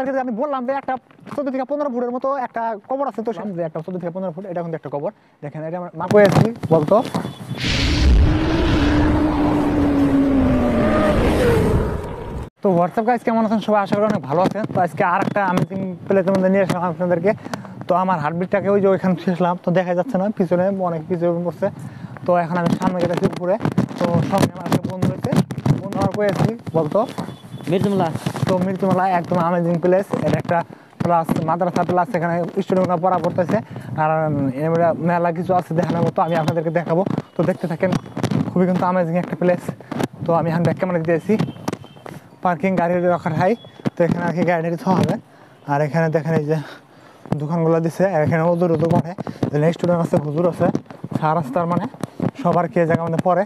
আপনাদেরকে আমি বললাম যে একটা 14 থেকে 15 ফুটের মতো একটা কবর আছে, তো যে একটা 14 থেকে 15 ফুট, এটা কিন্তু একটা কবর। দেখেন এটা আমার মাপ হয়েছি বলতো। তো হোয়াটসঅ্যাপ গাইস, কেমন আছেন সবাই? আশা করি অনেক ভালো আছেন। তো আজকে আর একটা আমেজিং প্লেসের মধ্যে নিয়ে আসলাম আপনাদেরকে। তো আমার হার্টবিটটাকে ওই যে ওইখানে শেষলাম, তো দেখা যাচ্ছে না, পিছনে অনেক পিছনে পড়ছে। তো এখন আমি সামনে গেছি উপরে। তো সঙ্গে আমার একটা বন্ধু হয়েছে, বন্ধু আমার কয়েছি বলতো মির্জুমলা। তো মৃত্যুমালা একদম আমেজিং প্লেস। এটা একটা প্লাস মাদ্রাসা, প্লাস এখানে স্টুডেন্টরা পড়া পড়তেছে। আর মেলা কিছু আছে দেখানোর মতো, আমি আপনাদেরকে দেখাবো। তো দেখতে থাকেন, খুবই কিন্তু আমেজিং একটা প্লেস। তো আমি এখন ব্যাক ক্যামেরা দিতেছি, পার্কিং গাড়ি রাখার হাই। তো এখানে আর কি গাড়ি দিতে হবে। আর এখানে দেখেন এই যে দোকানগুলো দিছে, আর এখানে হুজুর করে স্টুডেন্ট আছে, হুজুর আছে, সার রাস্তার মানে সবার কে জায়গা মধ্যে পড়ে।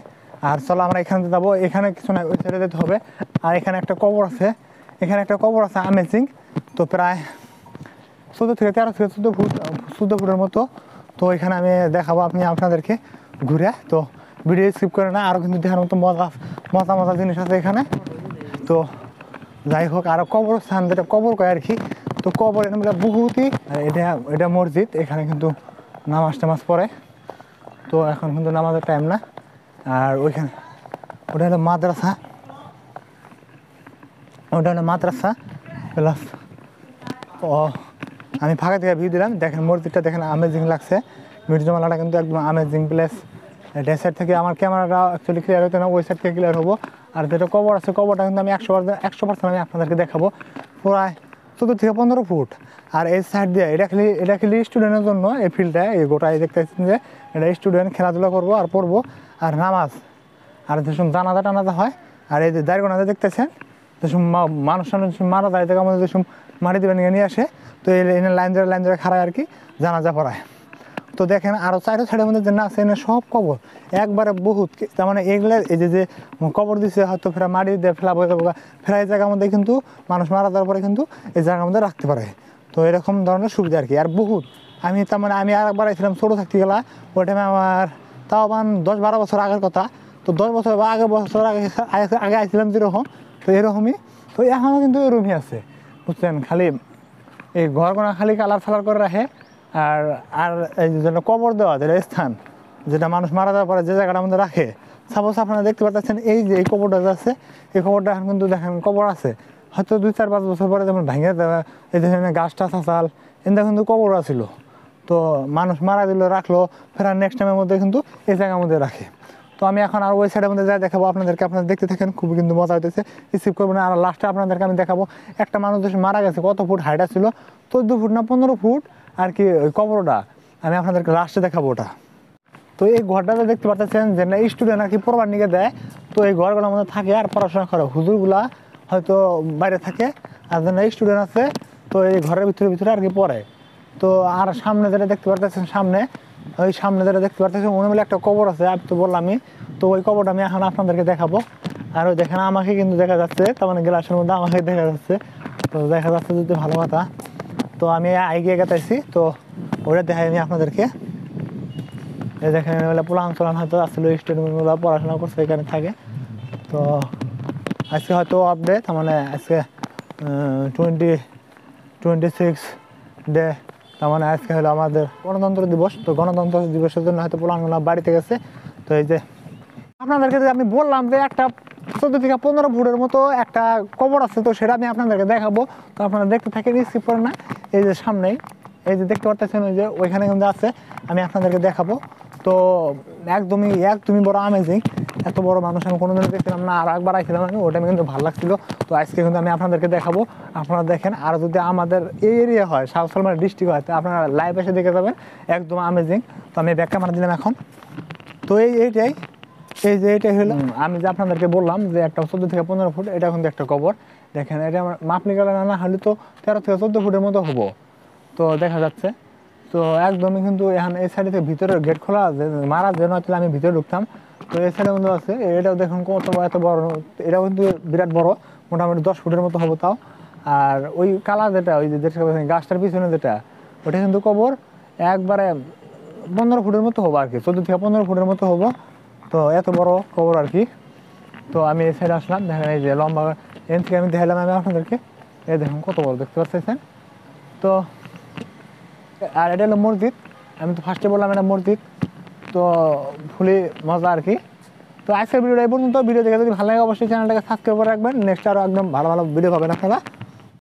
আর চলো আমরা এখানে যাবো, এখানে কিছু না, ওই সাইডে যেতে হবে। আর এখানে একটা কবর আছে, এখানে একটা কবর আছে আমেজিং। তো প্রায় 14 থেকে 13 থেকে 14 ফুটের মতো। তো এখানে আমি দেখাবো আপনি আপনাদেরকে ঘুরে। তো ভিডিও স্কিপ করে না, আরও কিন্তু দেখার মতো মজা মজা মজা জিনিস আছে এখানে। তো যাই হোক, আরও কবরস্থান যেটা কবর কয় আর কি। তো কবর এটা বহুতই, এটা মসজিদ, এখানে কিন্তু নামাজ টামাজ পড়ে। তো এখন কিন্তু নামাজের টাইম না। আর ওইখানে ওটা হলো মাদ্রাসা, ওটা হলো মাদ্রাসা প্লাস। ও আমি ফাঁকা থেকে ভিউ দিলাম, দেখেন মসজিদটা দেখেন আমেজিং লাগছে। মির্জুমালাটা কিন্তু একদম আমেজিং প্লেস। ডে সাইড থেকে আমার ক্যামেরাটা অ্যাকচুয়ালি ক্লিয়ার হতো না, ওই সাইড থেকে ক্লিয়ার হবো। আর যেটা কবর আছে, কবরটা কিন্তু আমি 100% আমি আপনাদেরকে দেখাবো। প্রায় 14 থেকে 15 ফুট। আর এই সাইড দিয়ে এটা খালি স্টুডেন্টের জন্য এই ফিল্ডটা, এই গোটাই দেখতে পাচ্ছেন যে এটা স্টুডেন্ট খেলাধুলা করবো আর পড়বো আর নামাজ। আর যেসব জানাজা টানাজা হয়। আর এই যে দাঁড়িয়ে দেখতেছেন, যেসব মানুষ মারা যায়, জায়গা মধ্যে যেসব মাটি দেবেন নিয়ে আসে। তো এই লাইন ধরে খাড়ায় আর কি জানাজা পড়ায়। তো দেখেন আরও 4 সাইডের মধ্যে যে না আছে, সব কবর একবারে বহুত। তার মানে এগুলো এই যে কবর দিচ্ছে, হয়তো ফেরা মাটি দিয়ে ফেলা বয়ে যাবো, ফেরা এই জায়গার মধ্যে কিন্তু মানুষ মারা যাওয়ার পরে কিন্তু এই জায়গার মধ্যে রাখতে পারে। তো এরকম ধরনের সুবিধা আর কি। আর বহুত আমি তার মানে আমি আর একবার আইছিলাম ছোটো থাকতে গেলা, ওই টাইমে আমার তাও 10-12 বছর আগের কথা। তো 10 বছর বা আগে আইছিলাম যেরকম, তো এরকমই। তো এখনও কিন্তু এরকমই আছে, বুঝছেন। খালি এই ঘরগুলো খালি কালার ফালার করে রাখে। আর আর এই যেটা কবর দেওয়া, যেটা স্থান, যেটা মানুষ মারা যাওয়ার পরে যে জায়গাটার মধ্যে রাখে, সাপোজ আপনারা দেখতে পাচ্ছেন এই যে এই কবরটা আছে, এই কবরটা এখন কিন্তু দেখেন কবর আছে, হয়তো 2-4-5 বছর পরে যেমন ভেঙে দেওয়া, এই দেখেন গাছটা ছাঁচাল, এটা কিন্তু কবর ছিল। তো মানুষ মারা দিল, রাখলো, ফের নেক্সট টাইমের মধ্যে কিন্তু এই জায়গার মধ্যে রাখে। তো আমি এখন আর ওই সাইডের মধ্যে যাই দেখাবো আপনাদেরকে, আপনারা দেখতে থাকেন, খুবই কিন্তু মজা হইতেছে, রিসিভ করবো না। আর লাস্টে আপনাদেরকে আমি দেখাবো একটা মানুষ দেশে মারা গেছে, কত ফুট হাইটটা ছিল, 14 ফুট না 15 ফুট আর কি ওই কবরটা, আমি আপনাদেরকে লাস্টে দেখাবো ওটা। তো এই ঘরটাতে দেখতে পাচ্ছেন যে না স্টুডেন্ট আর কি পড়বার নিয়ে দেয়। তো এই ঘরগুলোর মধ্যে থাকে আর পড়াশোনা করে, হুজুরগুলা হয়তো বাইরে থাকে, আর যেন স্টুডেন্ট আছে তো এই ঘরের ভিতরে আর কি পড়ে। তো আর সামনে যেটা দেখতে পাচ্ছেন, ওই সামনে যেটা দেখতে পাচ্ছেন মনে বলে একটা কবর আছে, আমি তো বললামই। তো ওই কবরটা আমি এখন আপনাদেরকে দেখাবো। আর ওই দেখেন আমাকে কিন্তু দেখা যাচ্ছে, তার মানে গ্লাসের মধ্যে আমাকে দেখা যাচ্ছে। তো দেখা যাচ্ছে যদি ভালো কথা। তো আমি এগিয়ে গেতেছি, তো ওটা দেখাই আমি আপনাদেরকে। এই দেখেন প্লান হয়তো আসলে স্টুডেন্টগুলো পড়াশোনা করছে, এখানে থাকে। তো আজকে হয়তো আপডেট, তার মানে আজকে 26 ডে, তার মানে আজকে হলো আমাদের গণতন্ত্র দিবস। তো গণতন্ত্র দিবসের জন্য হয়তো প্লানগুলো বাড়িতে গেছে। তো এই যে আপনাদেরকে আমি বললাম যে একটা 14 থেকে 15 ফুটের মতো একটা কবর আছে, তো সেটা আমি আপনাদেরকে দেখাবো। তো আপনারা দেখতে থাকেন, স্কিপ করেন না। এই যে সামনেই এই যে দেখতে পাচ্ছেন, ওই যে ওইখানে কিন্তু আছে, আমি আপনাদেরকে দেখাবো। তো একদমই বড় আমেজিং, এত বড় মানুষ আমি কোনোদিন দেখছিলাম না। আর একবার আইছিলাম আমি, ওটা কিন্তু ভালো লাগছিল। তো আজকে কিন্তু আমি আপনাদেরকে দেখাবো, আপনারা দেখেন। আর যদি আমাদের এই এরিয়া হয়, সাউথ সালমার ডিস্ট্রিক্ট হয়, তো আপনারা লাইভ এসে দেখে যাবেন, একদম আমেজিং। তো আমি ব্যাক ক্যামেরা দিলাম এখন। তো এইটাই হলো আমি যে আপনাদেরকে বললাম যে একটা 14 থেকে 15 ফুট, এটা কিন্তু একটা কবর। দেখেন এটা আমার মাপ নিকালে না হলে তো 13 থেকে 14 ফুটের মতো হবো। তো দেখা যাচ্ছে, তো একদমই কিন্তু এখন এই সাইডে থেকে ভিতরের গেট খোলা, মারা যেন আমি ভিতরে ঢুকতাম। তো এই সাইডে কিন্তু আছে, এটাও দেখুন কত এত বড়, এটাও কিন্তু বিরাট বড়, মোটামুটি 10 ফুটের মতো হবো তাও। আর ওই কালা যেটা, ওই যে গাছটার পিছনে যেটা, ওটা কিন্তু কবর একবারে 15 ফুটের মতো হবো আর কি, 14 থেকে 15 ফুটের মতো হবো। তো এত বড় কবর আর কি। তো আমি এই সাইডে আসলাম, দেখেন এই যে লম্বা, এখান থেকে আমি দেখালাম আমি আপনাদেরকে। এই দেখুন কত বড় দেখতে পাচ্ছেন। তো আর এটা হলো মসজিদ, আমি তো ফার্স্টে বললাম এটা মসজিদ, তো ফুলি মজা আর কি। তো আজকের ভিডিওটা এই পর্যন্ত। ভিডিও দেখে যদি ভালো লাগে অবশ্যই চ্যানেলটাকে সাবস্ক্রাইব করে রাখবেন, নেক্সট আরও একদম ভালো ভালো ভিডিও পাবেন আপনারা।